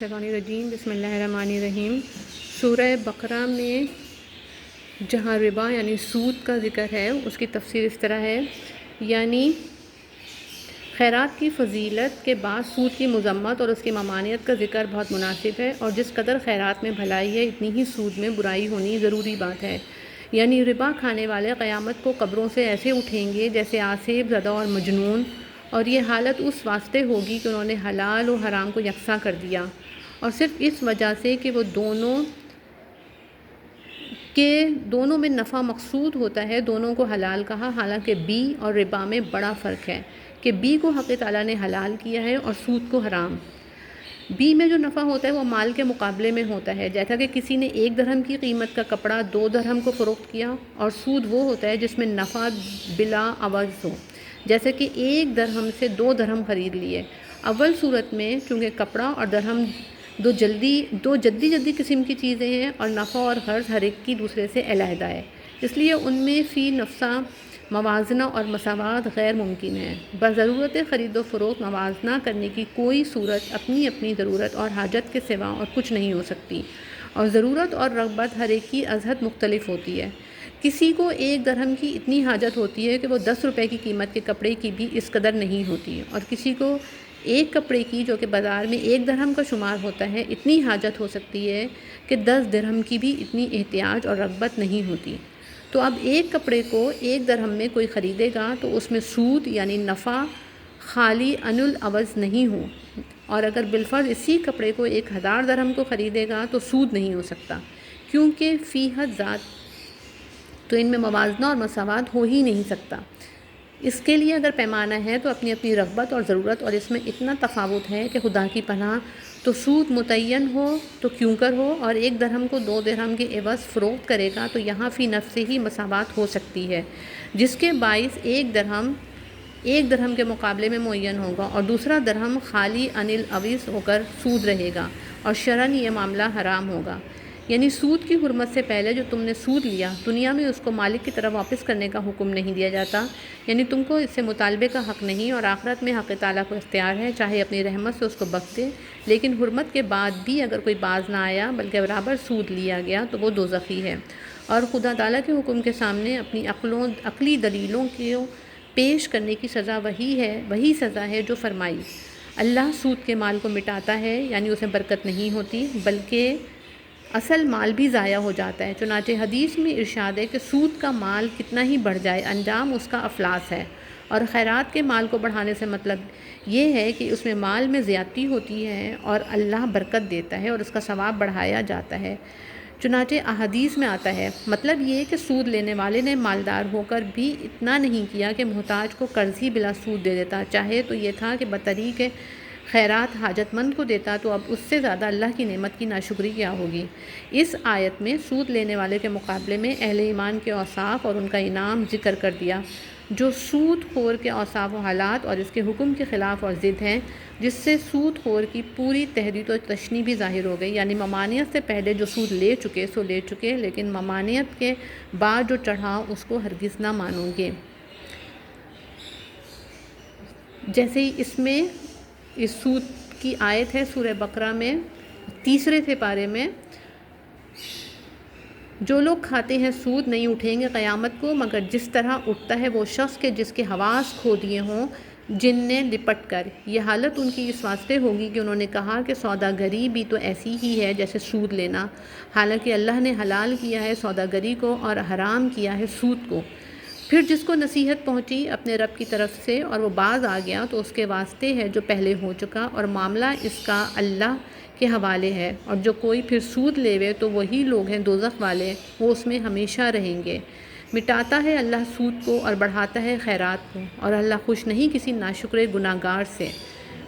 شیطان الرجیم بسم اللہ الرحمن الرحیم۔ سورہ بقرہ میں جہاں ربا یعنی سود کا ذکر ہے، اس کی تفسیر اس طرح ہے، یعنی خیرات کی فضیلت کے بعد سود کی مذمت اور اس کی ممانعت کا ذکر بہت مناسب ہے، اور جس قدر خیرات میں بھلائی ہے اتنی ہی سود میں برائی ہونی ضروری بات ہے۔ یعنی ربا کھانے والے قیامت کو قبروں سے ایسے اٹھیں گے جیسے آصف زدہ اور مجنون، اور یہ حالت اس واسطے ہوگی کہ انہوں نے حلال و حرام کو یکساں کر دیا، اور صرف اس وجہ سے کہ وہ دونوں میں نفع مقصود ہوتا ہے، دونوں کو حلال کہا، حالانکہ بی اور ربا میں بڑا فرق ہے کہ بی کو حق تعالیٰ نے حلال کیا ہے اور سود کو حرام۔ بی میں جو نفع ہوتا ہے وہ مال کے مقابلے میں ہوتا ہے، جیسا کہ کسی نے 1 درہم کی قیمت کا کپڑا 2 درہم کو فروخت کیا، اور سود وہ ہوتا ہے جس میں نفع بلا عوض ہو، جیسے کہ 1 درہم سے 2 درہم خرید لیے۔ اول صورت میں چونکہ کپڑا اور درہم دو جدی قسم کی چیزیں ہیں، اور نفع اور قرض ہر ایک کی دوسرے سے علیحدہ ہے، اس لیے ان میں فی نفسہ موازنہ اور مساوات غیر ممکن ہے۔ بضرورت خرید و فروخت موازنہ کرنے کی کوئی صورت اپنی ضرورت اور حاجت کے سوا اور کچھ نہیں ہو سکتی، اور ضرورت اور رغبت ہر ایک کی از حد مختلف ہوتی ہے۔ کسی کو 1 درہم کی اتنی حاجت ہوتی ہے کہ وہ 10 روپے کی قیمت کے کپڑے کی بھی اس قدر نہیں ہوتی، اور کسی کو ایک کپڑے کی جو کہ بازار میں 1 درہم کا شمار ہوتا ہے اتنی حاجت ہو سکتی ہے کہ 10 درہم کی بھی اتنی احتیاج اور رغبت نہیں ہوتی۔ تو اب ایک کپڑے کو 1 درہم میں کوئی خریدے گا تو اس میں سود یعنی نفع خالی عن العوض نہیں ہو، اور اگر بالفرض اسی کپڑے کو 1000 درہم کو خریدے گا تو سود نہیں ہو سکتا، کیونکہ فی حد ذات تو ان میں موازنہ اور مساوات ہو ہی نہیں سکتا۔ اس کے لیے اگر پیمانہ ہے تو اپنی رغبت اور ضرورت، اور اس میں اتنا تفاوت ہے کہ خدا کی پناہ تو سود متعین ہو تو کیوں کر ہو، اور 1 درہم کو 2 درہم کے عوض فروخت کرے گا تو یہاں فی نفس سے ہی مساوات ہو سکتی ہے، جس کے باعث 1 درہم کے مقابلے میں معین ہوگا، اور دوسرا درہم خالی عن العوض ہو کر سود رہے گا، اور شرعاً یہ معاملہ حرام ہوگا۔ یعنی سود کی حرمت سے پہلے جو تم نے سود لیا، دنیا میں اس کو مالک کی طرف واپس کرنے کا حکم نہیں دیا جاتا، یعنی تم کو اس سے مطالبے کا حق نہیں، اور آخرت میں حق تعالیٰ کو اختیار ہے چاہے اپنی رحمت سے اس کو بخش دے، لیکن حرمت کے بعد بھی اگر کوئی باز نہ آیا بلکہ برابر سود لیا گیا تو وہ دوزخی ہے، اور خدا تعالیٰ کے حکم کے سامنے اپنی عقلی دلیلوں کو پیش کرنے کی سزا وہی سزا ہے جو فرمائی۔ اللہ سود کے مال کو مٹاتا ہے، یعنی اسے برکت نہیں ہوتی بلکہ اصل مال بھی ضائع ہو جاتا ہے۔ چنانچہ حدیث میں ارشاد ہے کہ سود کا مال کتنا ہی بڑھ جائے انجام اس کا افلاس ہے، اور خیرات کے مال کو بڑھانے سے مطلب یہ ہے کہ اس میں مال میں زیادتی ہوتی ہے اور اللہ برکت دیتا ہے اور اس کا ثواب بڑھایا جاتا ہے۔ چنانچہ احادیث میں آتا ہے، مطلب یہ کہ سود لینے والے نے مالدار ہو کر بھی اتنا نہیں کیا کہ محتاج کو قرض ہی بلا سود دے دیتا، چاہے تو یہ تھا کہ بطریق خیرات حاجت مند کو دیتا، تو اب اس سے زیادہ اللہ کی نعمت کی ناشکری کیا ہوگی۔ اس آیت میں سود لینے والے کے مقابلے میں اہل ایمان کے اوصاف اور ان کا انعام ذکر کر دیا، جو سود خور کے اوصاف و حالات اور اس کے حکم کے خلاف اور ضد ہیں، جس سے سود خور کی پوری تہدید و تشنیع بھی ظاہر ہو گئی۔ یعنی ممانعت سے پہلے جو سود لے چکے لیکن ممانعت کے بعد جو چڑھا اس کو ہرگز نہ مانو گے۔ جیسے ہی اس سود کی آیت ہے سورہ بقرہ میں 3 سپارے میں، جو لوگ کھاتے ہیں سود نہیں اٹھیں گے قیامت کو مگر جس طرح اٹھتا ہے وہ شخص کے جس کے حواس کھو دیے ہوں جن نے لپٹ کر۔ یہ حالت ان کی اس واسطے ہوگی کہ انہوں نے کہا کہ سوداگری بھی تو ایسی ہی ہے جیسے سود لینا، حالانکہ اللہ نے حلال کیا ہے سوداگری کو اور حرام کیا ہے سود کو۔ پھر جس کو نصیحت پہنچی اپنے رب کی طرف سے اور وہ باز آ گیا تو اس کے واسطے ہے جو پہلے ہو چکا، اور معاملہ اس کا اللہ کے حوالے ہے، اور جو کوئی پھر سود لیوے تو وہی لوگ ہیں دوزخ والے، وہ اس میں ہمیشہ رہیں گے۔ مٹاتا ہے اللہ سود کو اور بڑھاتا ہے خیرات کو، اور اللہ خوش نہیں کسی ناشکر گناہگار سے۔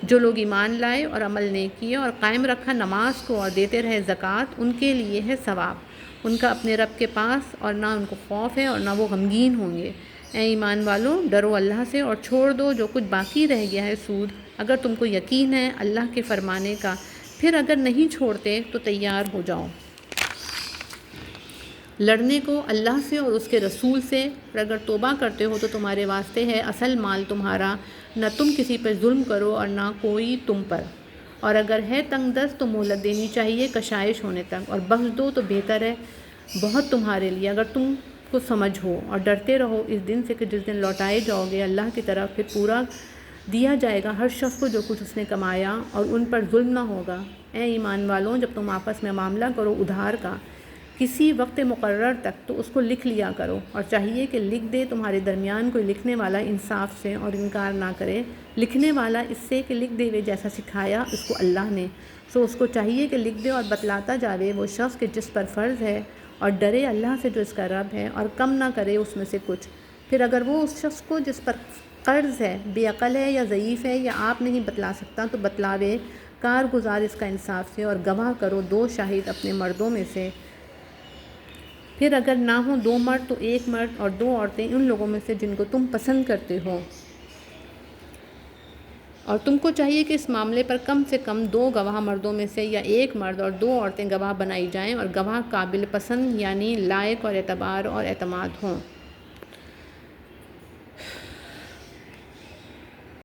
جو لوگ ایمان لائے اور عمل نیک کیے اور قائم رکھا نماز کو اور دیتے رہے زکوٰۃ، ان کے لیے ہے ثواب ان کا اپنے رب کے پاس، اور نہ ان کو خوف ہے اور نہ وہ غمگین ہوں گے۔ اے ایمان والو، ڈرو اللہ سے اور چھوڑ دو جو کچھ باقی رہ گیا ہے سود، اگر تم کو یقین ہے اللہ کے فرمانے کا، پھر اگر نہیں چھوڑتے تو تیار ہو جاؤ لڑنے کو اللہ سے اور اس کے رسول سے، اور اگر توبہ کرتے ہو تو تمہارے واسطے ہے اصل مال تمہارا، نہ تم کسی پر ظلم کرو اور نہ کوئی تم پر، اور اگر ہے تنگ دست تو مہلت دینی چاہیے کشائش ہونے تک، اور بخش دو تو بہتر ہے بہت تمہارے لیے، اگر تم کو سمجھ ہو، اور ڈرتے رہو اس دن سے کہ جس دن لوٹائے جاؤ گے اللہ کی طرف، پھر پورا دیا جائے گا ہر شخص کو جو کچھ اس نے کمایا، اور ان پر ظلم نہ ہوگا۔ اے ایمان والوں، جب تم آپس میں معاملہ کرو ادھار کا کسی وقت مقرر تک تو اس کو لکھ لیا کرو، اور چاہیے کہ لکھ دے تمہارے درمیان کوئی لکھنے والا انصاف سے اور انکار نہ کرے، لکھنے والا اس سے کہ لکھ دے وے جیسا سکھایا اس کو اللہ نے، سو اس کو چاہیے کہ لکھ دے اور بتلاتا جاوے وہ شخص کہ جس پر فرض ہے، اور ڈرے اللہ سے جو اس کا رب ہے، اور کم نہ کرے اس میں سے کچھ۔ پھر اگر وہ اس شخص کو جس پر قرض ہے بے عقل ہے یا ضعیف ہے یا آپ نہیں بتلا سکتا تو بتلاوے کارگزار اس کا انصاف سے، اور گواہ کرو 2 شاہد اپنے مردوں میں سے۔ پھر اگر نہ ہوں 2 مرد تو 1 مرد اور 2 عورتیں ان لوگوں میں سے جن کو تم پسند کرتے ہو، اور تم کو چاہیے کہ اس معاملے پر کم سے کم 2 گواہ مردوں میں سے یا 1 مرد اور 2 عورتیں گواہ بنائی جائیں، اور گواہ قابل پسند یعنی لائق اور اعتبار اور اعتماد ہوں۔